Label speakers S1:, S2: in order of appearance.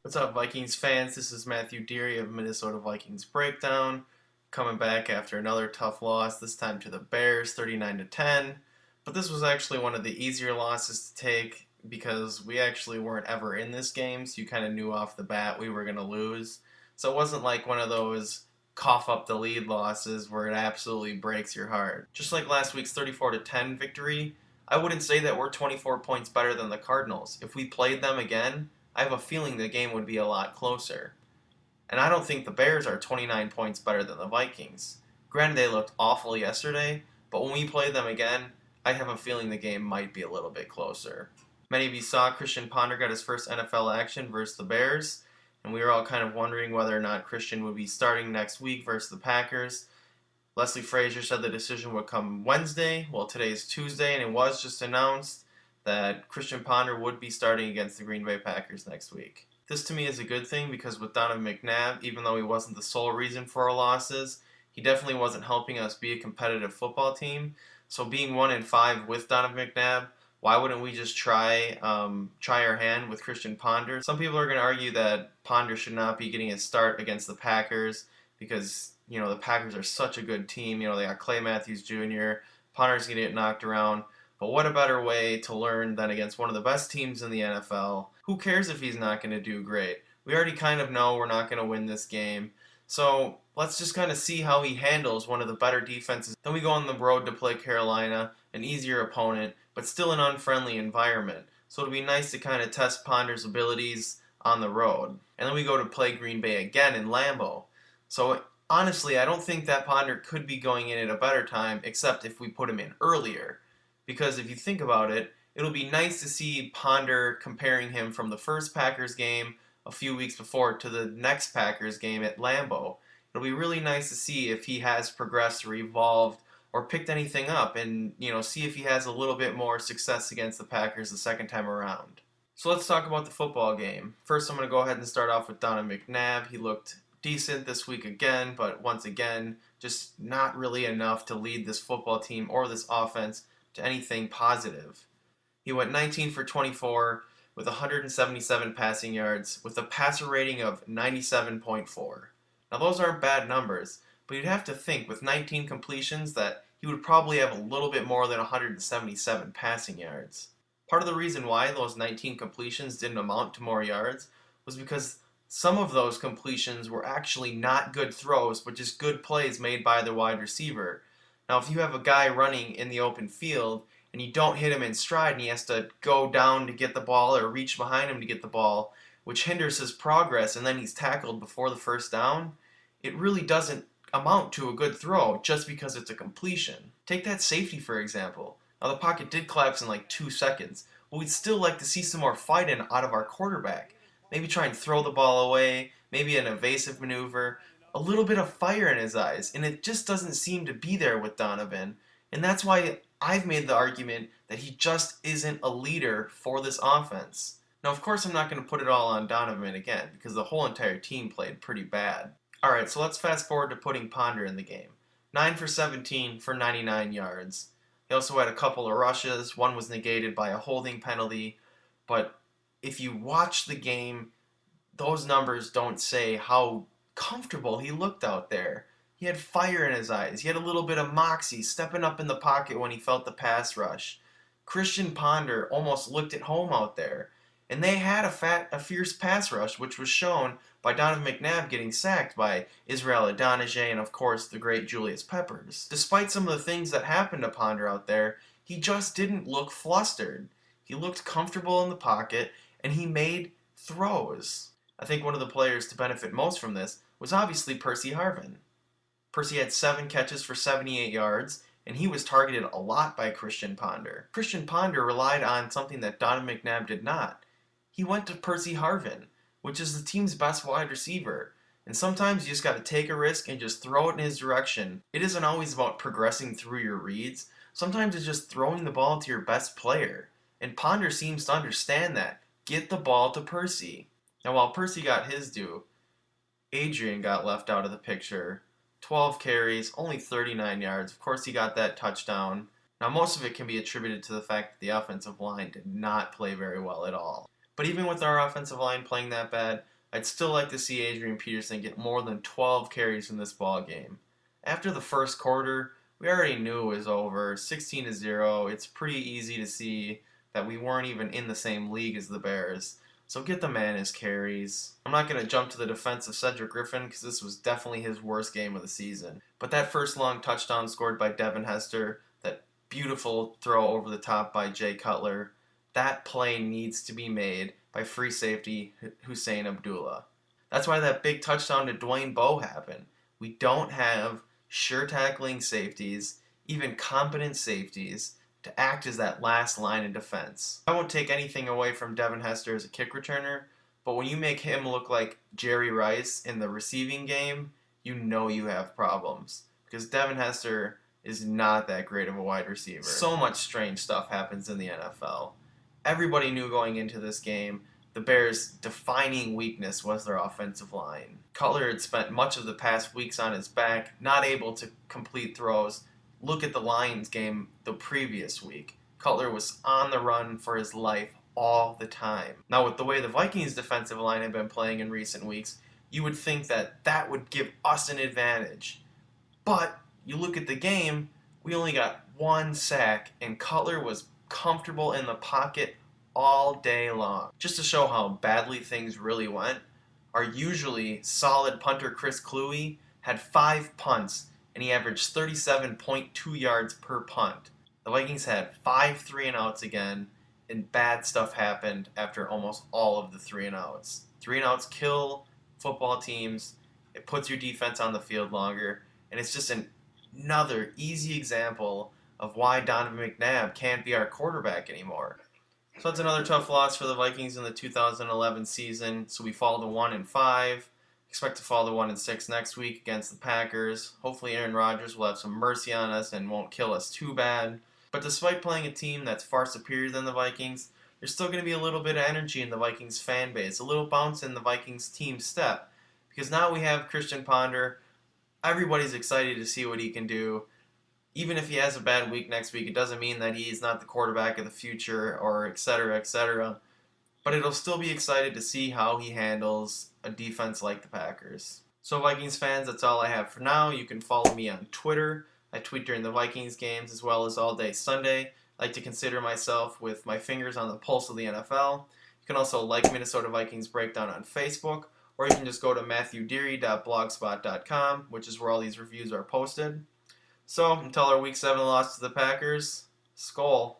S1: What's up, Vikings fans? This is Matthew Deary of Minnesota Vikings Breakdown, coming back after another tough loss, this time to the Bears, 39 to 10. But this was actually one of the easier losses to take because we actually weren't ever in this game, so you kind of knew off the bat we were going to lose. So it wasn't like one of those cough up the lead losses where it absolutely breaks your heart. Just like last week's 34 to 10 victory, I wouldn't say that we're 24 points better than the Cardinals. If we played them again, I have a feeling the game would be a lot closer. And I don't think the Bears are 29 points better than the Vikings. Granted, they looked awful yesterday, but when we play them again, I have a feeling the game might be a little bit closer. Many of you saw Christian Ponder got his first NFL action versus the Bears, and we were all kind of wondering whether or not Christian would be starting next week versus the Packers. Leslie Frazier said the decision would come Wednesday. Well, today is Tuesday, and it was just announced that Christian Ponder would be starting against the Green Bay Packers next week. This to me is a good thing because with Donovan McNabb, even though he wasn't the sole reason for our losses, he definitely wasn't helping us be a competitive football team. So being 1-5 with Donovan McNabb, why wouldn't we just try our hand with Christian Ponder? Some people are going to argue that Ponder should not be getting a start against the Packers because the Packers are such a good team. They got Clay Matthews Jr. Ponder's going to get knocked around. But what a better way to learn than against one of the best teams in the NFL? Who cares if he's not going to do great? We already kind of know we're not going to win this game. So let's just kind of see how he handles one of the better defenses. Then we go on the road to play Carolina, an easier opponent, but still an unfriendly environment. So it'll be nice to kind of test Ponder's abilities on the road. And then we go to play Green Bay again in Lambeau. So honestly, I don't think that Ponder could be going in at a better time, except if we put him in earlier. Because if you think about it, it'll be nice to see Ponder comparing him from the first Packers game a few weeks before to the next Packers game at Lambeau. It'll be really nice to see if he has progressed or evolved or picked anything up and, see if he has a little bit more success against the Packers the second time around. So let's talk about the football game. First, I'm going to go ahead and start off with Donovan McNabb. He looked decent this week again, but once again, just not really enough to lead this football team or this offense to anything positive. He went 19 for 24 with 177 passing yards with a passer rating of 97.4. Now those aren't bad numbers, but you'd have to think with 19 completions that he would probably have a little bit more than 177 passing yards. Part of the reason why those 19 completions didn't amount to more yards was because some of those completions were actually not good throws, but just good plays made by the wide receiver. Now, if you have a guy running in the open field and you don't hit him in stride and he has to go down to get the ball or reach behind him to get the ball, which hinders his progress, and then he's tackled before the first down, it really doesn't amount to a good throw just because it's a completion. Take that safety, for example. Now, the pocket did collapse in like 2 seconds, but we'd still like to see some more fighting out of our quarterback. Maybe try and throw the ball away, maybe an evasive maneuver, a little bit of fire in his eyes, and it just doesn't seem to be there with Donovan. And that's why I've made the argument that he just isn't a leader for this offense. Now, of course, I'm not going to put it all on Donovan again, because the whole entire team played pretty bad. Alright, so let's fast forward to putting Ponder in the game. 9 for 17 for 99 yards. He also had a couple of rushes. One was negated by a holding penalty. But if you watch the game, those numbers don't say how comfortable he looked out there. He had fire in his eyes. He had a little bit of moxie, stepping up in the pocket when he felt the pass rush. Christian Ponder almost looked at home out there. And they had a fierce pass rush, which was shown by Donovan McNabb getting sacked by Israel Adonijah and, of course, the great Julius Peppers. Despite some of the things that happened to Ponder out there, he just didn't look flustered. He looked comfortable in the pocket, and he made throws. I think one of the players to benefit most from this was obviously Percy Harvin. Percy had 7 catches for 78 yards, and he was targeted a lot by Christian Ponder. Christian Ponder relied on something that Donovan McNabb did not. He went to Percy Harvin, which is the team's best wide receiver. And sometimes you just got to take a risk and just throw it in his direction. It isn't always about progressing through your reads. Sometimes it's just throwing the ball to your best player. And Ponder seems to understand that. Get the ball to Percy. Now, while Percy got his due, Adrian got left out of the picture. 12 carries, only 39 yards. Of course, he got that touchdown. Now, most of it can be attributed to the fact that the offensive line did not play very well at all. But even with our offensive line playing that bad, I'd still like to see Adrian Peterson get more than 12 carries in this ball game. After the first quarter, we already knew it was over, 16-0. It's pretty easy to see that we weren't even in the same league as the Bears. So get the man his carries. I'm not going to jump to the defense of Cedric Griffin because this was definitely his worst game of the season. But that first long touchdown scored by Devin Hester, that beautiful throw over the top by Jay Cutler, that play needs to be made by free safety Hussein Abdullah. That's why that big touchdown to Dwayne Bowe happened. We don't have sure tackling safeties, even competent safeties, to act as that last line of defense. I won't take anything away from Devin Hester as a kick returner, but when you make him look like Jerry Rice in the receiving game, you know you have problems. Because Devin Hester is not that great of a wide receiver. So much strange stuff happens in the NFL. Everybody knew going into this game the Bears' defining weakness was their offensive line. Cutler had spent much of the past weeks on his back, not able to complete throws. Look at the Lions game the previous week. Cutler was on the run for his life all the time. Now, with the way the Vikings' defensive line had been playing in recent weeks, you would think that that would give us an advantage. But you look at the game, we only got one sack, and Cutler was comfortable in the pocket all day long. Just to show how badly things really went, our usually solid punter Chris Kluwe had 5 punts, and he averaged 37.2 yards per punt. The Vikings had 5 3-and-outs again, and bad stuff happened after almost all of the 3-and-outs. 3-and-outs kill football teams. It puts your defense on the field longer, and it's just another easy example of why Donovan McNabb can't be our quarterback anymore. So that's another tough loss for the Vikings in the 2011 season. So we fall to 1-5. Expect to fall to 1-6 next week against the Packers. Hopefully Aaron Rodgers will have some mercy on us and won't kill us too bad. But despite playing a team that's far superior than the Vikings, there's still going to be a little bit of energy in the Vikings fan base, a little bounce in the Vikings team step. Because now we have Christian Ponder. Everybody's excited to see what he can do. Even if he has a bad week next week, it doesn't mean that he's not the quarterback of the future or et cetera, et cetera. But it'll still be excited to see how he handles a defense like the Packers. So Vikings fans, that's all I have for now. You can follow me on Twitter. I tweet during the Vikings games as well as all day Sunday. I like to consider myself with my fingers on the pulse of the NFL. You can also like Minnesota Vikings Breakdown on Facebook, or you can just go to matthewdeary.blogspot.com, which is where all these reviews are posted. So, until our Week 7 loss to the Packers, Skol.